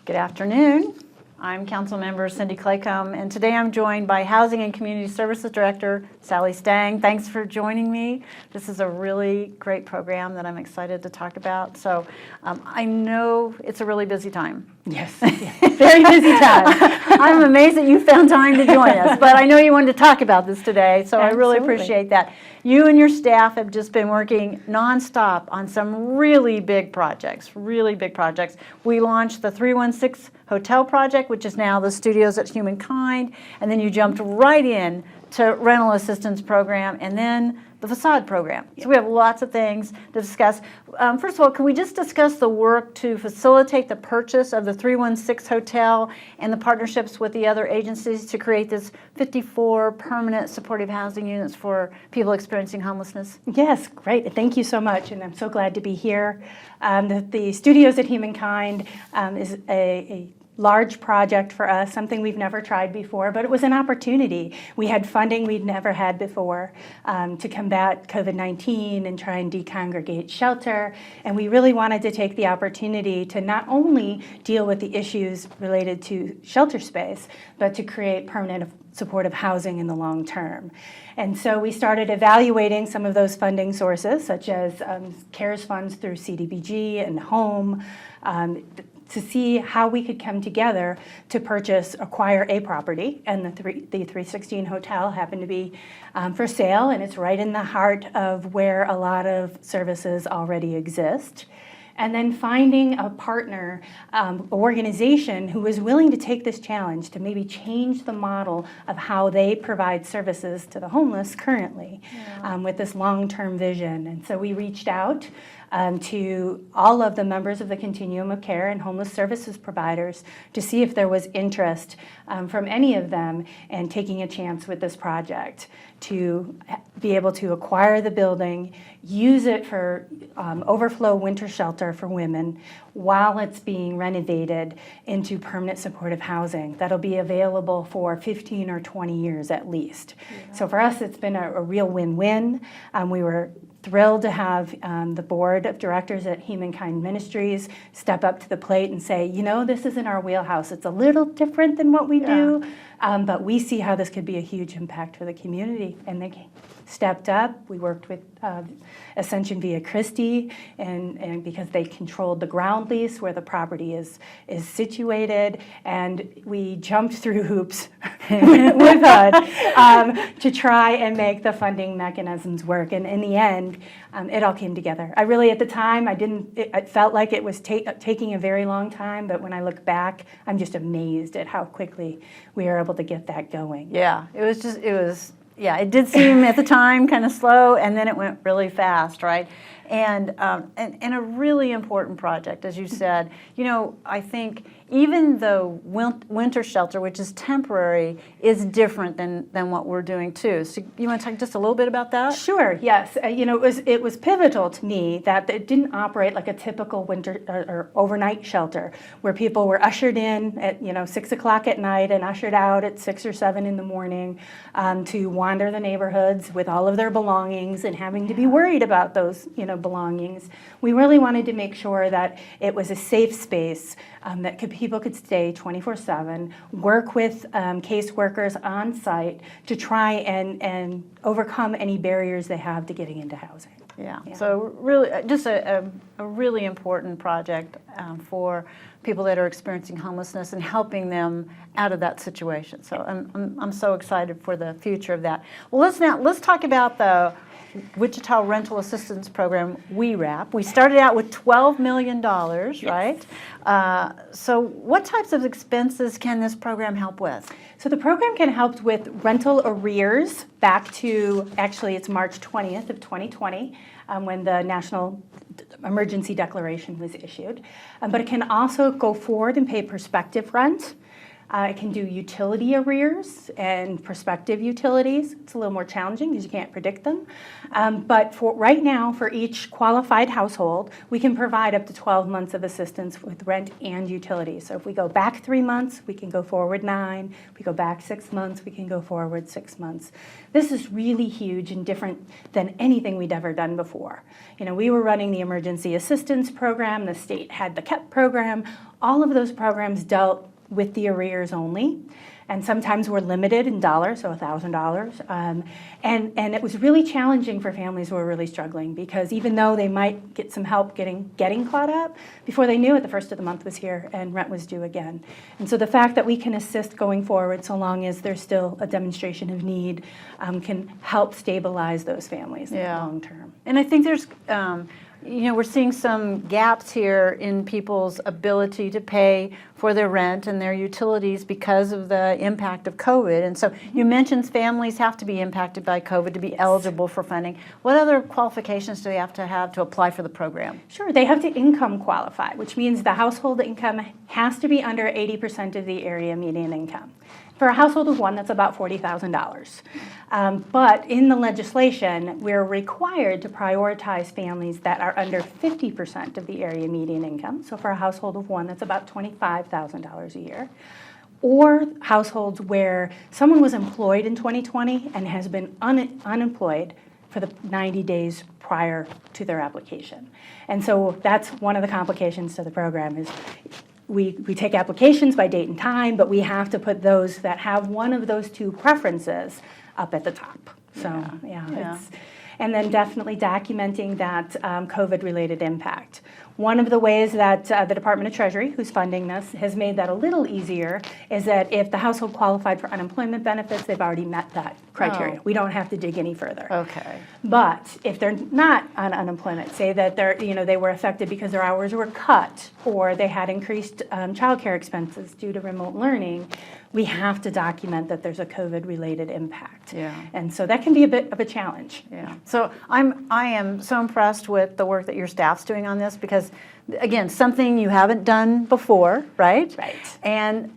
Good afternoon. I'm Councilmember Cindy Claycomb, and today I'm joined by Housing and Community Services Director Sally Stang. Thanks for joining me. This is a really great program that I'm excited to talk about. So I know it's a really busy time. Yes, very busy time. I'm amazed that you found time to join us, but I know you wanted to talk about this today, so I really appreciate that. You and your staff have just been working nonstop on some really big projects, We launched the 316 Hotel Project, which is now the Studios at Humankind, and then you jumped right in to Rental Assistance Program, and then the Facade Program. So we have lots of things to discuss. First of all, can we just discuss the work to facilitate the purchase of the 316 Hotel and the partnerships with the other agencies to create this 54 permanent supportive housing units for people experiencing homelessness? Yes, great. Thank you so much, and I'm so glad to be here. The Studios at Humankind is a large project for us, something we've never tried before, but it was an opportunity. We had funding we'd never had before to combat COVID-19 and try and decongregate shelter, and we really wanted to take the opportunity to not only deal with the issues related to shelter space, but to create permanent supportive housing in the long term. And so we started evaluating some of those funding sources, such as CARES funds through CDBG and HOME, to see how we could come together to acquire a property, and the 316 Hotel happened to be for sale, and it's right in the heart of where a lot of services already exist. And then finding a partner, organization who was willing to take this challenge to maybe change the model of how they provide services to the homeless currently, with this long-term vision. And so we reached out to all of the members of the continuum of care and homeless services providers to see if there was interest from any of them in taking a chance with this project to be able to acquire the building, use it for overflow winter shelter for women while it's being renovated into permanent supportive housing that'll be available for 15 or 20 years at least. Yeah. So for us, it's been a real win-win. We were thrilled to have the board of directors at Humankind Ministries step up to the plate and say, you know, this isn't our wheelhouse. It's a little different than what we do, but we see how this could be a huge impact for the community. And they stepped up. We worked with Ascension Via Christi, and because they controlled the ground lease where the property is situated, and we jumped through hoops with HUD to try and make the funding mechanisms work. And in the end, it all came together. I really, at the time, it felt like it was taking a very long time, but when I look back, I'm just amazed at how quickly we were able to get that going. Yeah, it did seem at the time kind of slow, and then it went really fast, right? And a really important project, as you said. You know, I think even though winter shelter, which is temporary, is different than what we're doing too. So you want to talk just a little bit about that? Sure, yes. You know, it was pivotal to me that it didn't operate like a typical winter or overnight shelter where people were ushered in at 6 o'clock at night and ushered out at 6 or 7 in the morning to wander the neighborhoods with all of their belongings and having to be worried about those belongings. We really wanted to make sure that it was a safe space that people could stay 24/7, work with caseworkers on site to try and overcome any barriers they have to getting into housing. Yeah. So really, just a really important project for people that are experiencing homelessness and helping them out of that situation. So I'm so excited for the future of that. Well, let's talk about the Wichita Rental Assistance Program, WRAP. We started out with $12 million, yes. Right? So what types of expenses can this program help with? So the program can help with rental arrears back to, actually it's March 20th of 2020 when the National Emergency Declaration was issued. But it can also go forward and pay prospective rent. It can do utility arrears and prospective utilities. It's a little more challenging because you can't predict them. But for right now, for each qualified household, we can provide up to 12 months of assistance with rent and utilities. So if we go back 3 months, we can go forward 9. If we go back 6 months, we can go forward 6 months. This is really huge and different than anything we'd ever done before. You know, we were running the emergency assistance program, the state had the KEP program. All of those programs dealt with the arrears only, and sometimes we're limited in dollars, so $1,000. And it was really challenging for families who were really struggling, because even though they might get some help getting caught up, before they knew it, the first of the month was here and rent was due again. And so the fact that we can assist going forward, so long as there's still a demonstration of need, can help stabilize those families in the long term. And I think there's you know, we're seeing some gaps here in people's ability to pay for their rent and their utilities because of the impact of COVID. And so you mentioned families have to be impacted by COVID to be eligible for funding. What other qualifications do they have to apply for the program? Sure, they have to income qualify, which means the household income has to be under 80% of the area median income. For a household of one, that's about $40,000. But in the legislation, we're required to prioritize families that are under 50% of the area median income. So for a household of one, that's about $25,000 a year. Or households where someone was employed in 2020 and has been unemployed for the 90 days prior to their application. And so that's one of the complications to the program is we take applications by date and time, but we have to put those that have one of those two preferences up at the top. So, and then definitely documenting that COVID-related impact. One of the ways that the Department of Treasury, who's funding this, has made that a little easier is that if the household qualified for unemployment benefits, they've already met that criteria. Oh. We don't have to dig any further. Okay. But if they're not on unemployment, say that they were affected because their hours were cut or they had increased childcare expenses due to remote learning, we have to document that there's a COVID-related impact. Yeah. And so that can be a bit of a challenge. Yeah. So I am so impressed with the work that your staff's doing on this, because again, something you haven't done before, right? Right. And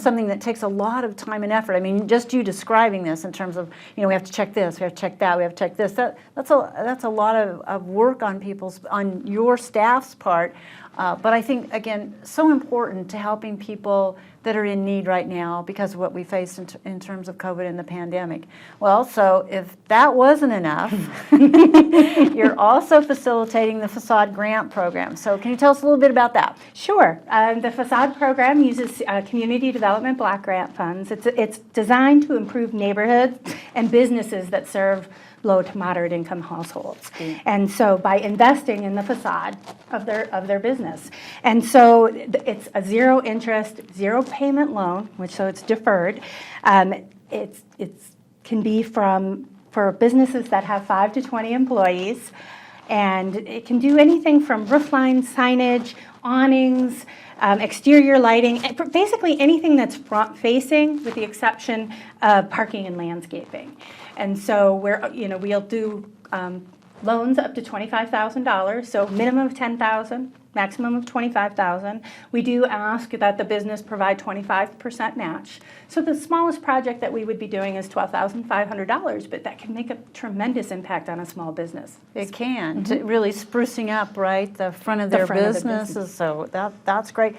something that takes a lot of time and effort. I mean, just you describing this in terms of, you know, we have to check this, we have to check that, we have to check this. That's a lot of work on your staff's part. But I think, again, so important to helping people that are in need right now because of what we face in terms of COVID and the pandemic. Well, so if that wasn't enough, you're also facilitating the Facade Grant program. So can you tell us a little bit about that? Sure. The Facade program uses community development block grant funds. It's designed to improve neighborhoods and businesses that serve low to moderate income households. And so by investing in the facade of their business. And so it's a zero interest, zero payment loan, so it's deferred. It can be for businesses that have 5 to 20 employees. And it can do anything from roofline signage, awnings, exterior lighting, basically anything that's front facing with the exception of parking and landscaping. And so we'll do loans up to $25,000, so minimum of $10,000, maximum of $25,000. We do ask that the business provide 25% match. So the smallest project that we would be doing is $12,500, but that can make a tremendous impact on a small business. It can, to really sprucing up, right, the front of their businesses. So that's great.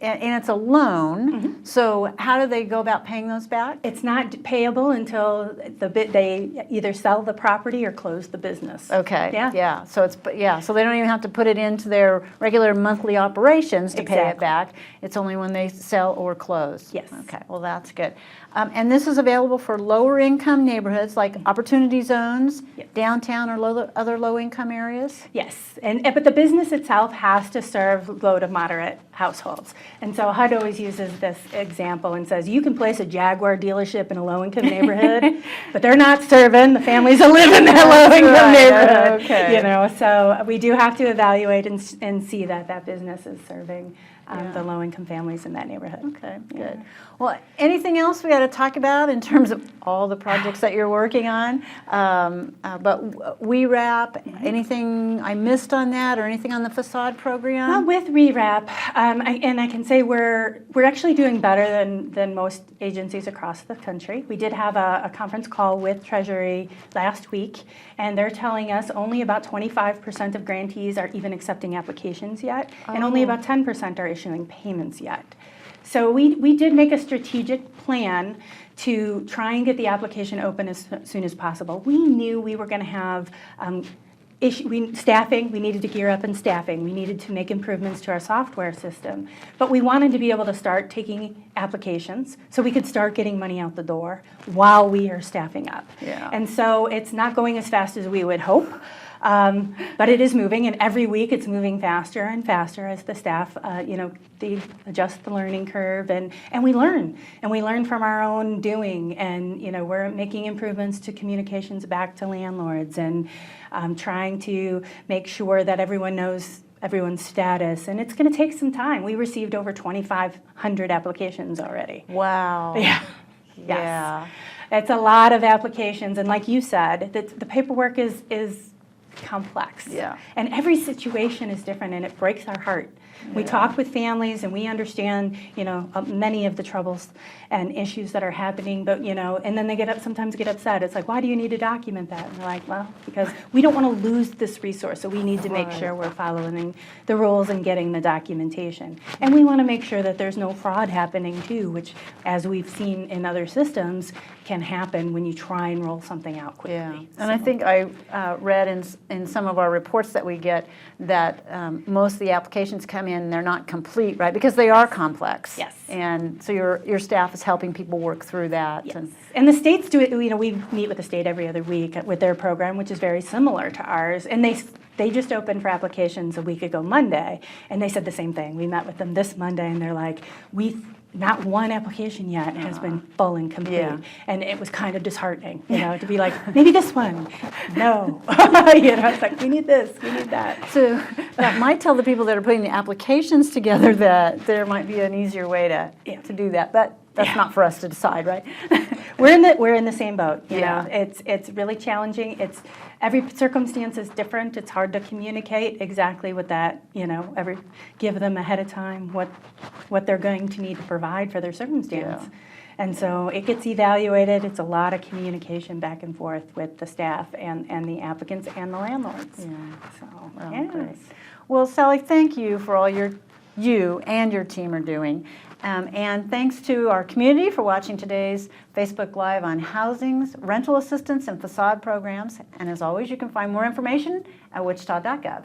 And it's a loan, so how do they go about paying those back? It's not payable until they either sell the property or close the business. Okay. Yeah. So so they don't even have to put it into their regular monthly operations to pay it back. It's only when they sell or close. Yes. Okay. Well, that's good. And this is available for lower income neighborhoods like opportunity zones, downtown, or other low income areas. Yes. But the business itself has to serve low to moderate households. And so HUD always uses this example and says, you can place a Jaguar dealership in a low-income neighborhood, but they're not serving the families that live in that low-income neighborhood. Okay. So we do have to evaluate and see that business is serving the low-income families in that neighborhood. Okay, good. Well, anything else we got to talk about in terms of all the projects that you're working on? But WeWrap, anything I missed on that, or anything on the facade program? Well, with WeWrap, and I can can say we're actually doing better than most agencies across the country. We did have a conference call with Treasury last week, and they're telling us only about 25% of grantees are even accepting applications yet, and only about 10% are issuing payments yet. So we did make a strategic plan to try and get the application open as soon as possible. We knew we were going to have staffing. We needed to gear up in staffing. We needed to make improvements to our software system. But we wanted to be able to start taking applications so we could start getting money out the door while we are staffing up. Yeah. And so it's not going as fast as we would hope. But it is moving, and every week it's moving faster and faster as the staff, they adjust the learning curve, and we learn. And we learn from our own doing, and we're making improvements to communications back to landlords, and trying to make sure that everyone knows everyone's status, and it's going to take some time. We received over 2,500 applications already. Wow. Yeah. Yes. Yeah. It's a lot of applications, and like you said, the paperwork is complex. Yeah. And every situation is different, and it breaks our heart. We talk with families, and we understand, many of the troubles and issues that are happening, but, and then they sometimes get upset. It's like, why do you need to document that? And they're like, well, because we don't want to lose this resource, so we need to make sure we're following the rules and getting the documentation. And we want to make sure that there's no fraud happening, too, which, as we've seen in other systems, can happen when you try and roll something out quickly. Yeah. And I think I read in some of our reports that we get that most of the applications come in, they're not complete, right? Because they are complex. Yes. And so your staff is helping people work through that. Yes. And the states do it, we meet with the state every other week with their program, which is very similar to ours. And they just opened for applications a week ago Monday, and they said the same thing. We met with them this Monday, and they're like, not one application yet has been full and complete. Yeah. And it was kind of disheartening, to be like, maybe this one. No. It's like, we need this, we need that. So that might tell the people that are putting the applications together that there might be an easier way to do that. But that's not for us to decide, right? We're in the same boat. Yeah. It's really challenging. Every circumstance is different. It's hard to communicate exactly what that, give them ahead of time what they're going to need to provide for their circumstance. Yeah. And so it gets evaluated. It's a lot of communication back and forth with the staff and the applicants and the landlords. Yeah. So, Well, yes. great. Well, Sally, thank you for all you and your team are doing. And thanks to our community for watching today's Facebook Live on housings, rental assistance, and facade programs. And as always, you can find more information at wichita.gov.